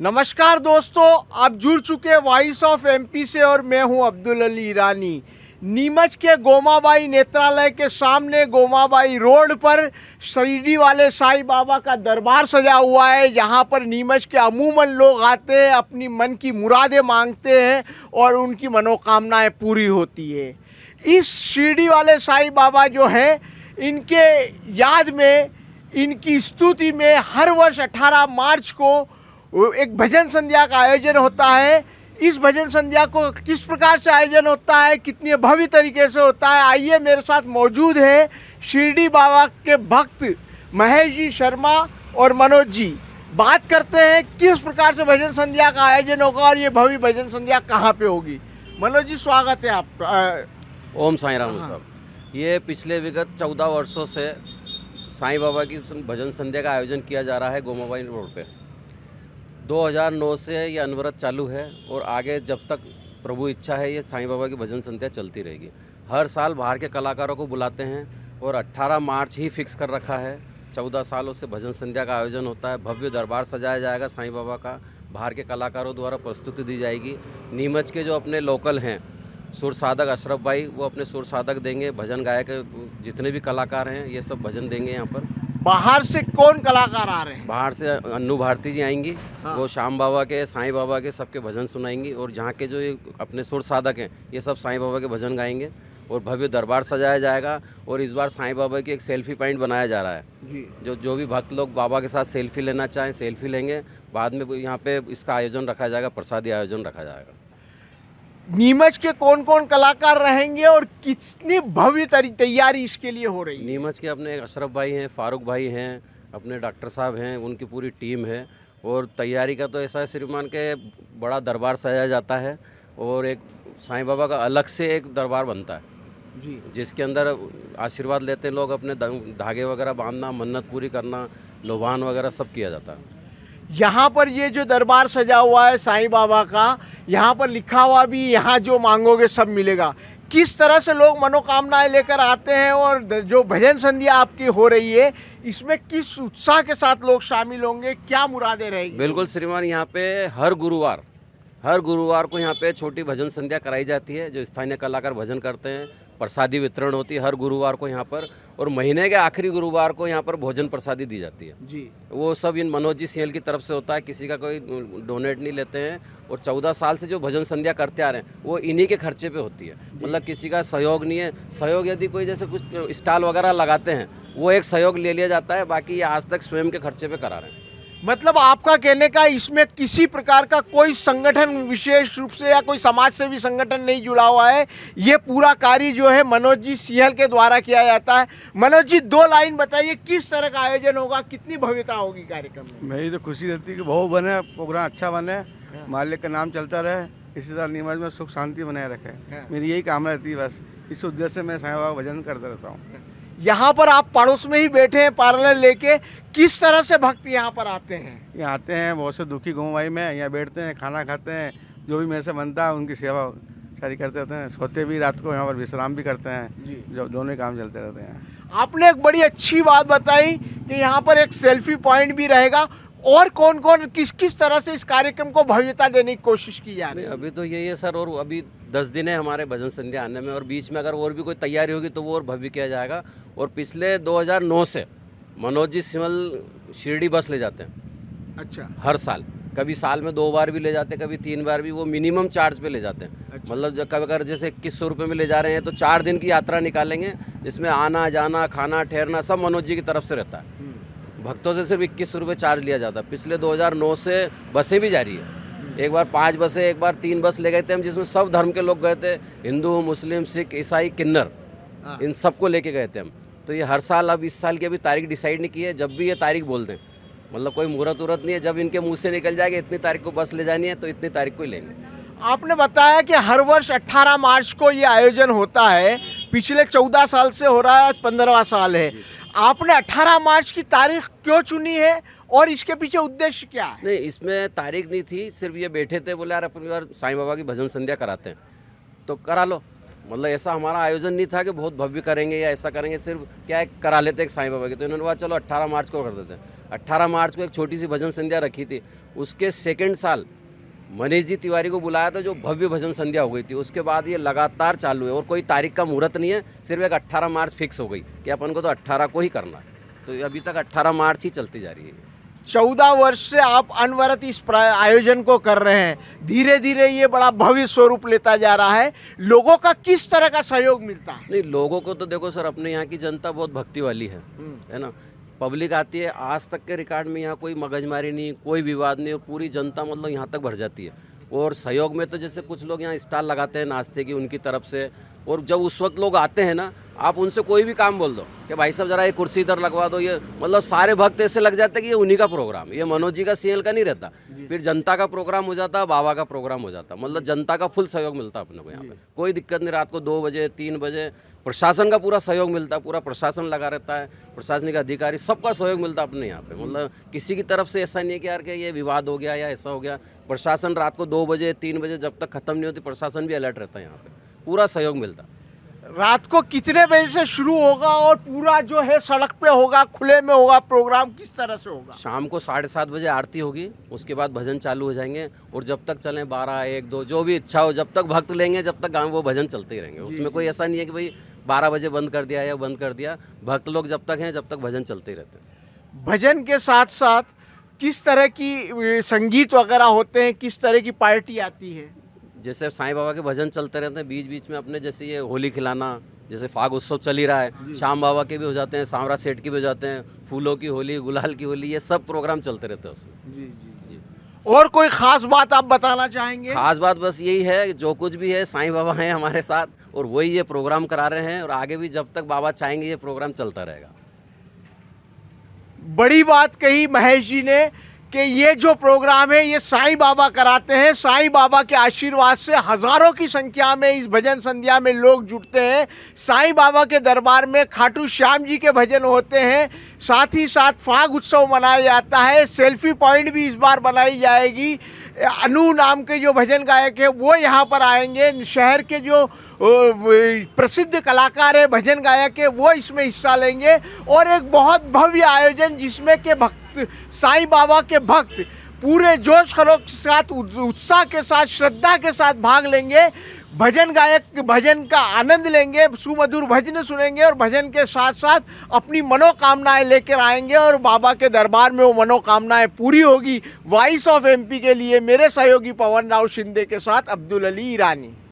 नमस्कार दोस्तों, आप जुड़ चुके वॉइस ऑफ एमपी से और मैं हूं अब्दुल अली ईरानी। नीमच के गोमाबाई नेत्रालय के सामने गोमाबाई रोड पर शिरडी वाले साईं बाबा का दरबार सजा हुआ है। यहाँ पर नीमच के अमूमन लोग आते हैं, अपनी मन की मुरादें मांगते हैं और उनकी मनोकामनाएं पूरी होती है। इस शिरडी वाले साईं बाबा जो हैं, इनके याद में, इनकी स्तुति में हर वर्ष 18 मार्च को एक भजन संध्या का आयोजन होता है। इस भजन संध्या को किस प्रकार से आयोजन होता है, कितनी भव्य तरीके से होता है, आइए मेरे साथ मौजूद है शिरडी बाबा के भक्त महेश जी शर्मा और मनोज जी। बात करते हैं किस प्रकार से भजन संध्या का आयोजन होगा और ये भव्य भजन संध्या कहाँ पे होगी। मनोज जी, स्वागत है आपका। ओम साईं राम साहब। ये पिछले विगत 14 वर्षों से साईं बाबा की भजन संध्या का आयोजन किया जा रहा है गोमाबाई रोड पे। 2009 से ये अनवरत चालू है और आगे जब तक प्रभु इच्छा है ये साईं बाबा की भजन संध्या चलती रहेगी। हर साल बाहर के कलाकारों को बुलाते हैं और 18 मार्च ही फिक्स कर रखा है। 14 सालों से भजन संध्या का आयोजन होता है। भव्य दरबार सजाया जाएगा साईं बाबा का, बाहर के कलाकारों द्वारा प्रस्तुति दी जाएगी। नीमच के जो अपने लोकल हैं सुर साधक अशरफ भाई, वो अपने सुर साधक देंगे। भजन गायक जितने भी कलाकार हैं ये सब भजन देंगे यहाँ पर। बाहर से कौन कलाकार आ रहे हैं? बाहर से अन्नू भारती जी आएंगी। हाँ। वो श्याम बाबा के, साईं बाबा के सबके भजन सुनाएंगी और जहाँ के जो ये अपने सुर साधक हैं ये सब साईं बाबा के भजन गाएंगे और भव्य दरबार सजाया जाएगा। और इस बार साईं बाबा की एक सेल्फी पॉइंट बनाया जा रहा है जी। जो भी भक्त लोग बाबा के साथ सेल्फी लेना चाहें सेल्फी लेंगे। बाद में यहाँ पे इसका आयोजन रखा जाएगा, प्रसादी आयोजन रखा जाएगा। नीमच के कौन कौन कलाकार रहेंगे और कितनी भव्य तैयारी इसके लिए हो रही है? नीमच के अपने अशरफ भाई हैं, फारूक भाई हैं, अपने डॉक्टर साहब हैं, उनकी पूरी टीम है। और तैयारी का तो ऐसा है श्रीमान के बड़ा दरबार सजाया जाता है और एक साईं बाबा का अलग से एक दरबार बनता है जी, जिसके अंदर आशीर्वाद लेते हैं लोग। अपने धागे वगैरह बांधना, मन्नत पूरी करना, लोभान वगैरह सब किया जाता है। यहाँ पर ये जो दरबार सजा हुआ है साईं बाबा का, यहाँ पर लिखा हुआ भी यहाँ जो मांगोगे सब मिलेगा। किस तरह से लोग मनोकामनाएं लेकर आते हैं और जो भजन संध्या आपकी हो रही है इसमें किस उत्साह के साथ लोग शामिल होंगे, क्या मुरादें रहेगी? बिल्कुल श्रीमान, यहाँ पे हर गुरुवार को यहाँ पे छोटी भजन संध्या कराई जाती है। जो स्थानीय कलाकार भजन करते हैं, प्रसादी वितरण होती है हर गुरुवार को यहाँ पर। और महीने के आखिरी गुरुवार को यहाँ पर भोजन प्रसादी दी जाती है जी। वो सब इन मनोज जी सीएल की तरफ से होता है, किसी का कोई डोनेट नहीं लेते हैं। और 14 साल से जो भजन संध्या करते आ रहे हैं वो इन्हीं के खर्चे पे होती है, मतलब किसी का सहयोग नहीं है। सहयोग यदि कोई जैसे कुछ स्टॉल वगैरह लगाते हैं वो एक सहयोग ले लिया जाता है, बाकी ये आज तक स्वयं के खर्चे पे करा रहे हैं। मतलब आपका कहने का इसमें किसी प्रकार का कोई संगठन विशेष रूप से या कोई समाज सेवी संगठन नहीं जुड़ा हुआ है, ये पूरा कार्य जो है मनोज जी सीएल के द्वारा किया जाता है। मनोज जी, 2 लाइन बताइए किस तरह का आयोजन होगा, कितनी भव्यता होगी कार्यक्रम में? मेरी तो खुशी रहती है कि बहुत बने, प्रोग्राम अच्छा बने, मालिक का नाम चलता रहे, इसी तरह नीमच में सुख शांति बनाए रखे। मेरी यही कामना रहती है बस। इस उद्देश्य से मैं साईं बाबा का भजन करता रहता हूँ। यहाँ पर आप पड़ोस में ही बैठे हैं पार्लर लेके, किस तरह से भक्त यहाँ पर आते हैं? यहाँ आते हैं बहुत से दुखी गोमाबाई में, यहाँ बैठते हैं, खाना खाते हैं, जो भी मेरे से बनता है उनकी सेवा सारी करते रहते हैं। सोते भी रात को यहाँ पर विश्राम भी करते हैं, जो दोनों ही काम चलते रहते हैं। आपने एक बड़ी अच्छी बात बताई कि यहाँ पर एक सेल्फी पॉइंट भी रहेगा। और कौन कौन किस किस तरह से इस कार्यक्रम को भव्यता देने की कोशिश की जा रही है? अभी तो यही है सर, और अभी 10 दिन है हमारे भजन संध्या आने में, और बीच में अगर और भी कोई तैयारी होगी तो वो और भव्य किया जाएगा। और पिछले 2009 से मनोज जी सिमल शिरडी बस ले जाते हैं। अच्छा। हर साल, कभी साल में 2 बार भी ले जाते हैं, कभी 3 बार भी। वो मिनिमम चार्ज पे ले जाते हैं। अच्छा। मतलब कभी अगर जैसे 2100 रुपये में ले जा रहे हैं तो 4 दिन की यात्रा निकालेंगे, जिसमें आना जाना खाना ठहरना सब मनोज जी की तरफ से रहता है। भक्तों से सिर्फ 2100 रुपये चार्ज लिया जाता है। पिछले 2009 से बसें भी जारी है। एक बार 5 बसें, एक बार 3 बस ले गए थे हम, जिसमें सब धर्म के लोग गए थे, हिंदू मुस्लिम सिख ईसाई किन्नर, इन सबको लेके गए थे हम। तो ये हर साल, अब इस साल की अभी तारीख डिसाइड नहीं की है, जब भी ये तारीख बोल दें, मतलब कोई मुहूर्त उहूर्त नहीं है, जब इनके मुँह से निकल जाएगा इतनी तारीख को बस ले जानी है तो इतनी तारीख को ही लेंगे। आपने बताया कि हर वर्ष 18 मार्च को ये आयोजन होता है, पिछले 14 साल से हो रहा है, 15वां साल है। आपने 18 मार्च की तारीख क्यों चुनी है और इसके पीछे उद्देश्य क्या है? नहीं, इसमें तारीख नहीं थी, सिर्फ ये बैठे थे, बोले यार अपनी बार साईं बाबा की भजन संध्या कराते हैं तो करा लो। मतलब ऐसा हमारा आयोजन नहीं था कि बहुत भव्य करेंगे या ऐसा करेंगे, सिर्फ क्या है करा लेते एक साईं बाबा की। तो इन्होंने बोला चलो 18 मार्च को कर देते हैं। 18 मार्च को एक छोटी सी भजन संध्या रखी थी, उसके सेकंड साल मनीष जी तिवारी को बुलाया था, जो भव्य भजन संध्या हो गई थी। उसके बाद ये लगातार चालू है और कोई तारीख का मुहूर्त नहीं है, सिर्फ एक 18 मार्च फिक्स हो गई कि अपन को तो 18 को ही करना है, तो अभी तक 18 मार्च ही चलती जा रही है। 14 वर्ष से आप अनवरत इस आयोजन को कर रहे हैं, धीरे धीरे ये बड़ा भव्य स्वरूप लेता जा रहा है। लोगों का किस तरह का सहयोग मिलता है? नहीं, लोगों को तो देखो सर, अपने यहाँ की जनता बहुत भक्ति वाली है ना। पब्लिक आती है, आज तक के रिकॉर्ड में यहाँ कोई मगजमारी नहीं, कोई विवाद नहीं, और पूरी जनता मतलब यहाँ तक भर जाती है। और सहयोग में तो जैसे कुछ लोग यहाँ स्टॉल लगाते हैं नाश्ते की, उनकी तरफ से, और जब उस वक्त लोग आते हैं ना, आप उनसे कोई भी काम बोल दो कि भाई साहब ज़रा ये कुर्सी इधर लगवा दो, ये मतलब सारे भक्त ऐसे लग जाते हैं कि ये उन्हीं का प्रोग्राम, ये मनोज जी का सीएल का नहीं रहता, फिर जनता का प्रोग्राम हो जाता, बाबा का प्रोग्राम हो जाता, मतलब जनता का फुल सहयोग मिलता अपने को यहाँ पे। कोई दिक्कत नहीं, रात को 2 बजे 3 बजे प्रशासन का पूरा सहयोग मिलता है, पूरा प्रशासन लगा रहता है, प्रशासनिक अधिकारी सबका सहयोग मिलता है अपने यहाँ पे। मतलब किसी की तरफ से ऐसा नहीं है कि यार कि ये विवाद हो गया या ऐसा हो गया। प्रशासन रात को 2 बजे 3 बजे जब तक खत्म नहीं होती, प्रशासन भी अलर्ट रहता है यहाँ पे, पूरा सहयोग मिलता है। रात को कितने बजे से शुरू होगा और पूरा जो है सड़क पे होगा, खुले में होगा, प्रोग्राम किस तरह से होगा? शाम को 7:30 बजे आरती होगी, उसके बाद भजन चालू हो जाएंगे, और जब तक चलें 12, 1, 2 जो भी इच्छा हो, जब तक भक्त लेंगे जब तक गाँव वो भजन चलते ही रहेंगे। उसमें कोई ऐसा नहीं है कि भाई 12 बजे बंद कर दिया या बंद कर दिया, भक्त लोग जब तक हैं जब तक भजन चलते ही रहते हैं। भजन के साथ साथ किस तरह की संगीत वगैरह होते हैं, किस तरह की पार्टी आती है? जैसे साईं बाबा के भजन चलते रहते हैं, बीच बीच में अपने जैसे ये होली खिलाना, जैसे फाग उत्सव चल ही रहा है, श्याम बाबा के भी हो जाते हैं, सांवरा सेठ के भी हो जाते हैं, फूलों की होली, गुलाल की होली, ये सब प्रोग्राम चलते रहते हैं उसमें। जी जी जी। और कोई खास बात आप बताना चाहेंगे? खास बात बस यही है, जो कुछ भी है साईं बाबा हैं हमारे साथ, और वही ये प्रोग्राम करा रहे हैं, और आगे भी जब तक बाबा चाहेंगे ये प्रोग्राम चलता रहेगा। बड़ी बात कही महेश जी ने कि ये जो प्रोग्राम है ये साईं बाबा कराते हैं। साईं बाबा के आशीर्वाद से हजारों की संख्या में इस भजन संध्या में लोग जुटते हैं। साईं बाबा के दरबार में खाटू श्याम जी के भजन होते हैं, साथ ही साथ फाग उत्सव मनाया जाता है। सेल्फी पॉइंट भी इस बार बनाई जाएगी। अनु नाम के जो भजन गायक है वो यहाँ पर आएंगे। शहर के जो प्रसिद्ध कलाकार है, भजन गायक है, वो इसमें हिस्सा लेंगे। और एक बहुत भव्य आयोजन जिसमें के भक्त, साईं बाबा के भक्त पूरे जोश खरोश के साथ, उत्साह के साथ, श्रद्धा के साथ भाग लेंगे। भजन गायक भजन का आनंद लेंगे, सुमधुर भजन सुनेंगे, और भजन के साथ साथ अपनी मनोकामनाएं लेकर आएंगे, और बाबा के दरबार में वो मनोकामनाएं पूरी होगी। वॉइस ऑफ एमपी के लिए मेरे सहयोगी पवन राव शिंदे के साथ अब्दुल अली ईरानी।